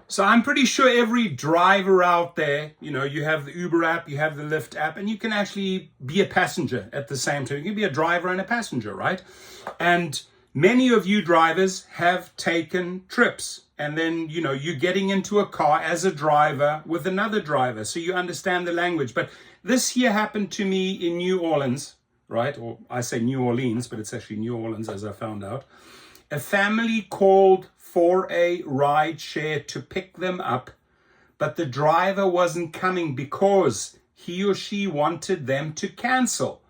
So I'm pretty sure every driver out there, you have the Uber app, you have the Lyft app, and you can actually be a passenger at the same time. You can be a driver and a passenger, right? And many of you drivers have taken trips, and then, you're getting into a car as a driver with another driver, so you understand the language. But this here happened to me in New Orleans, right? Or I say New Orleans, but it's actually New Orleans, as I found out. A family called for a ride share to pick them up, but the driver wasn't coming because he or she wanted them to cancel.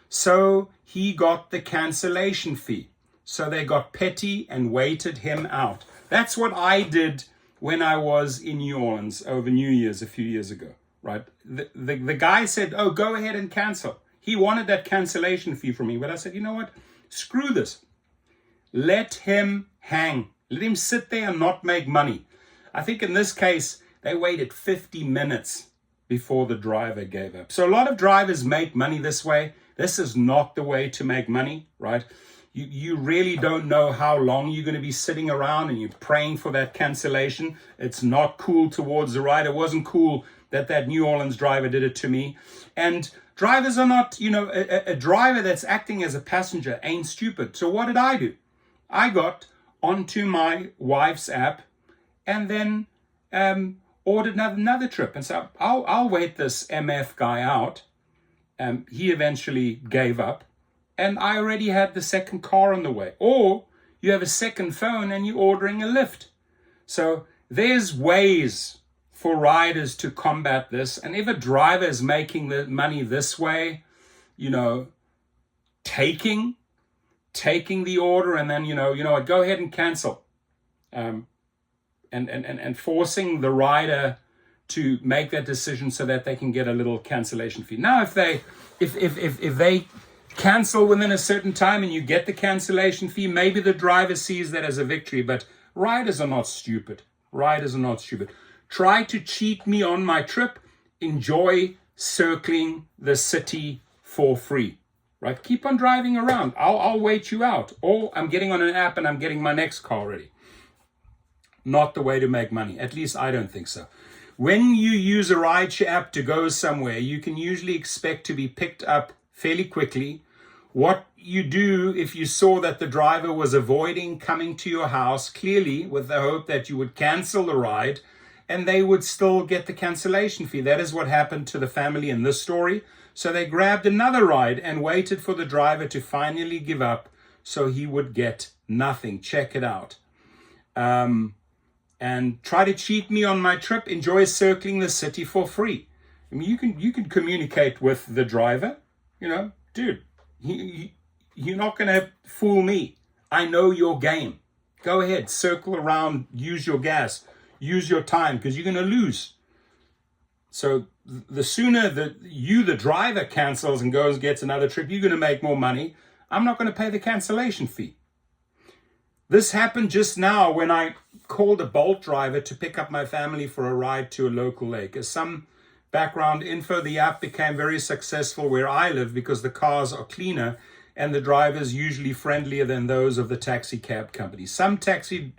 So he got the cancellation fee. So they got petty and waited him out. That's what I did when I was in New Orleans over New Year's a few years ago, right? The guy said, oh, go ahead and cancel. He wanted that cancellation fee from me, but I said, you know what? Screw this. Let him hang. Let him sit there and not make money. I think in this case, they waited 50 minutes before the driver gave up. So a lot of drivers make money this way. This is not the way to make money, right? You really don't know how long you're going to be sitting around and you're praying for that cancellation. It's not cool towards the ride. It wasn't cool that New Orleans driver did it to me. And drivers are not, a driver that's acting as a passenger ain't stupid. So what did I do? I got onto my wife's app and then ordered another trip. And so I'll wait this MF guy out. He eventually gave up. And I already had the second car on the way. Or you have a second phone and you're ordering a Lyft. So there's ways for riders to combat this. And if a driver is making the money this way, taking the order and then, go ahead and cancel. And forcing the rider to make that decision so that they can get a little cancellation fee. Now, if they cancel within a certain time and you get the cancellation fee, maybe the driver sees that as a victory, but riders are not stupid. Riders are not stupid. Try to cheat me on my trip. Enjoy circling the city for free, right? Keep on driving around. I'll wait you out. Or I'm getting on an app and I'm getting my next car ready. Not the way to make money. At least I don't think so. When you use a Rideshare app to go somewhere, you can usually expect to be picked up fairly quickly. What you do if you saw that the driver was avoiding coming to your house, clearly with the hope that you would cancel the ride and they would still get the cancellation fee. That is what happened to the family in this story. So they grabbed another ride and waited for the driver to finally give up so he would get nothing. Check it out. And try to cheat me on my trip. Enjoy circling the city for free. I mean, you can communicate with the driver. Dude, you're not going to fool me. I know your game. Go ahead, circle around, use your gas, use your time, because you're going to lose. So the sooner that the driver, cancels and goes and gets another trip, you're going to make more money. I'm not going to pay the cancellation fee. This happened just now when I called a Bolt driver to pick up my family for a ride to a local lake. As some background info, the app became very successful where I live because the cars are cleaner and the drivers usually friendlier than those of the taxi cab companies. Some taxi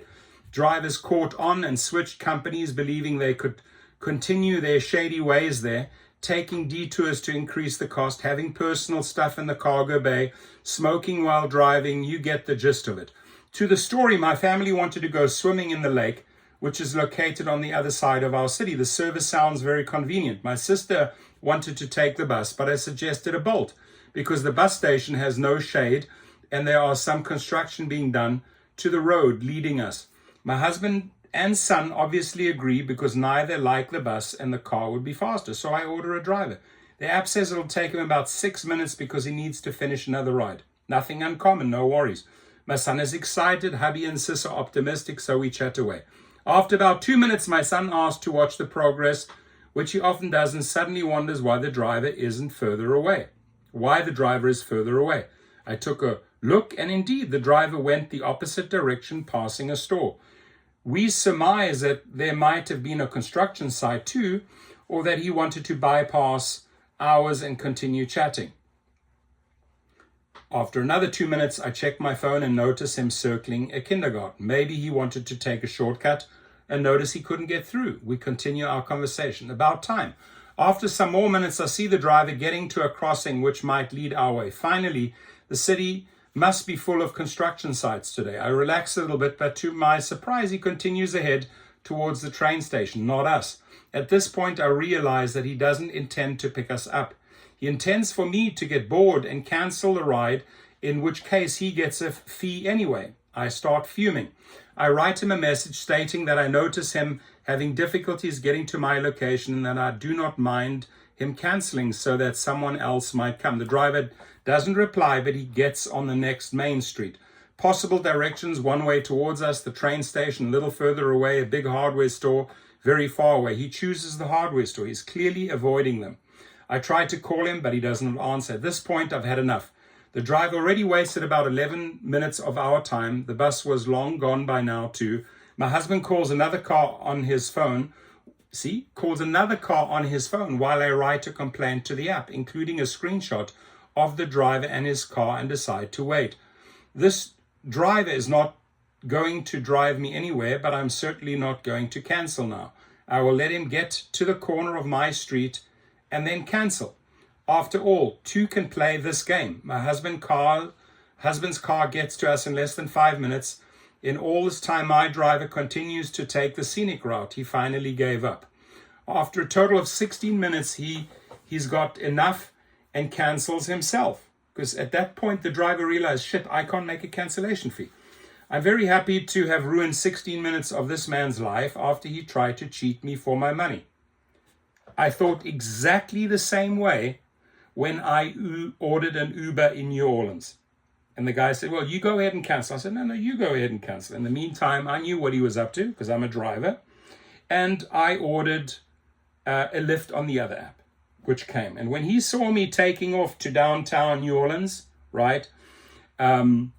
drivers caught on and switched companies, believing they could continue their shady ways there, taking detours to increase the cost, having personal stuff in the cargo bay, smoking while driving. You get the gist of it. To the story, my family wanted to go swimming in the lake, which is located on the other side of our city. The service sounds very convenient. My sister wanted to take the bus, but I suggested a Bolt because the bus station has no shade and there are some construction being done to the road leading us. My husband and son obviously agree because neither like the bus and the car would be faster. So I order a driver. The app says it'll take him about 6 minutes because he needs to finish another ride. Nothing uncommon, no worries. My son is excited, hubby and sis are optimistic, so we chat away. After about 2 minutes, my son asks to watch the progress, which he often does, and suddenly wonders why the driver isn't further away. Why the driver is further away. I took a look, and indeed, the driver went the opposite direction, passing a store. We surmise that there might have been a construction site too, or that he wanted to bypass ours and continue chatting. After another 2 minutes, I check my phone and notice him circling a kindergarten. Maybe he wanted to take a shortcut and notice he couldn't get through. We continue our conversation. About time. After some more minutes, I see the driver getting to a crossing which might lead our way. Finally, the city must be full of construction sites today. I relax a little bit, but to my surprise, he continues ahead towards the train station, not us. At this point, I realize that he doesn't intend to pick us up. He intends for me to get bored and cancel the ride, in which case he gets a fee anyway. I start fuming. I write him a message stating that I notice him having difficulties getting to my location and that I do not mind him canceling so that someone else might come. The driver doesn't reply, but he gets on the next main street. Possible directions: one way towards us, the train station, a little further away, a big hardware store, very far away. He chooses the hardware store. He's clearly avoiding them. I try to call him, but he doesn't answer. At this point, I've had enough. The driver already wasted about 11 minutes of our time. The bus was long gone by now too. My husband calls another car on his phone. Calls another car on his phone while I write a complaint to the app, including a screenshot of the driver and his car, and decide to wait. This driver is not going to drive me anywhere, but I'm certainly not going to cancel now. I will let him get to the corner of my street and then cancel. After all, two can play this game. My husband's car gets to us in less than 5 minutes. In all this time, my driver continues to take the scenic route. He finally gave up. After a total of 16 minutes, he's got enough and cancels himself. Because at that point, the driver realized, shit, I can't make a cancellation fee. I'm very happy to have ruined 16 minutes of this man's life after he tried to cheat me for my money. I thought exactly the same way when I ordered an Uber in New Orleans. And the guy said, well, you go ahead and cancel. I said, no, you go ahead and cancel. In the meantime, I knew what he was up to because I'm a driver. And I ordered a LYFT on the other app, which came. And when he saw me taking off to downtown New Orleans, right, to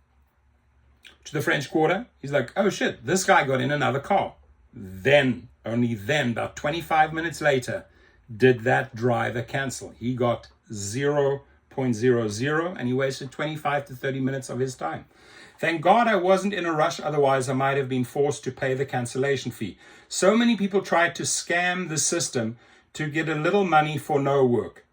the French Quarter, he's like, oh shit, this guy got in another car. Then, only then, about 25 minutes later, did that driver cancel. He got 0.00 and he wasted 25 to 30 minutes of his time. Thank God I wasn't in a rush, otherwise I might have been forced to pay the cancellation fee. So many people tried to scam the system to get a little money for no work.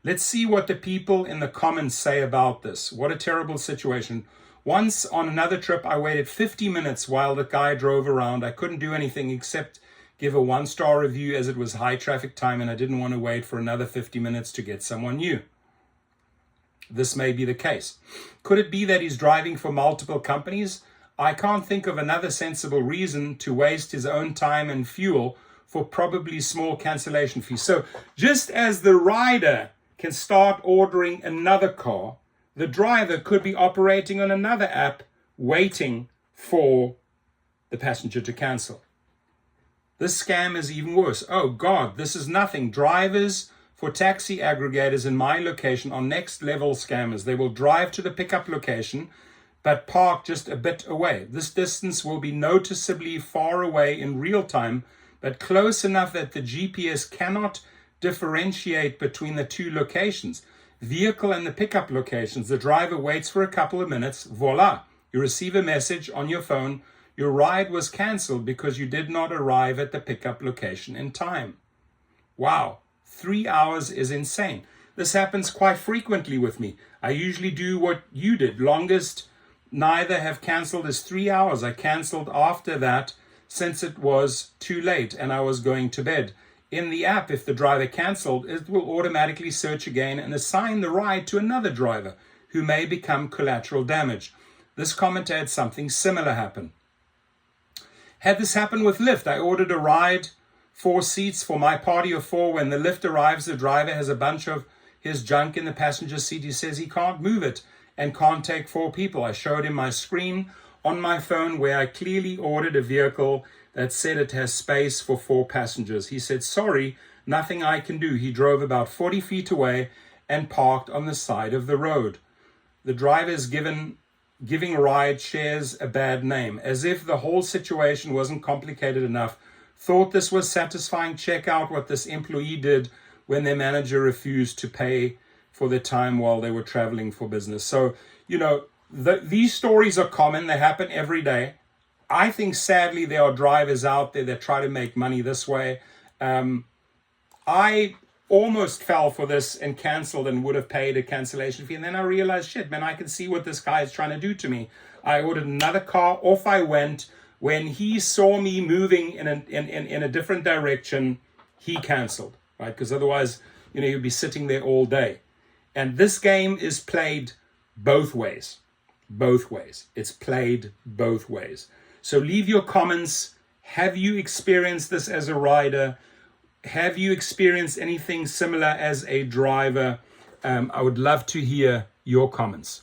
Let's see what the people in the comments say about this. What a terrible situation. Once on another trip, I waited 50 minutes while the guy drove around. I couldn't do anything except give a 1-star review as it was high traffic time and I didn't want to wait for another 50 minutes to get someone new. This may be the case. Could it be that he's driving for multiple companies? I can't think of another sensible reason to waste his own time and fuel for probably small cancellation fees. So just as the rider can start ordering another car, the driver could be operating on another app waiting for the passenger to cancel. This scam is even worse. Oh God, this is nothing. Drivers for taxi aggregators in my location are next level scammers. They will drive to the pickup location, but park just a bit away. This distance will be noticeably far away in real time, but close enough that the GPS cannot differentiate between the two locations. Vehicle and the pickup locations. The driver waits for a couple of minutes. Voila, you receive a message on your phone. Your ride was cancelled because you did not arrive at the pickup location in time. Wow, 3 hours is insane. This happens quite frequently with me. I usually do what you did. Longest neither have cancelled is 3 hours. I cancelled after that since it was too late and I was going to bed. In the app, if the driver cancelled, it will automatically search again and assign the ride to another driver who may become collateral damage. This commenter had something similar happen. Had this happen with LYFT, I ordered a ride, 4 seats for my party of 4. When the LYFT arrives, the driver has a bunch of his junk in the passenger seat. He says he can't move it and can't take 4 people. I showed him my screen on my phone where I clearly ordered a vehicle that said it has space for 4 passengers. He said, sorry, nothing I can do. He drove about 40 feet away and parked on the side of the road. The driver is giving Rideshares a bad name, as if the whole situation wasn't complicated enough. Thought this was satisfying. Check out what this employee did when their manager refused to pay for their time while they were traveling for business. So, these stories are common. They happen every day. I think sadly there are drivers out there that try to make money this way. I almost fell for this and canceled and would have paid a cancellation fee. And then I realized, shit, man, I can see what this guy is trying to do to me. I ordered another car, off I went. When he saw me moving in a different direction, he canceled, right? Because otherwise, you'd be sitting there all day. And this game is played both ways. Both ways. It's played both ways. So leave your comments. Have you experienced this as a rider? Have you experienced anything similar as a driver? I would love to hear your comments.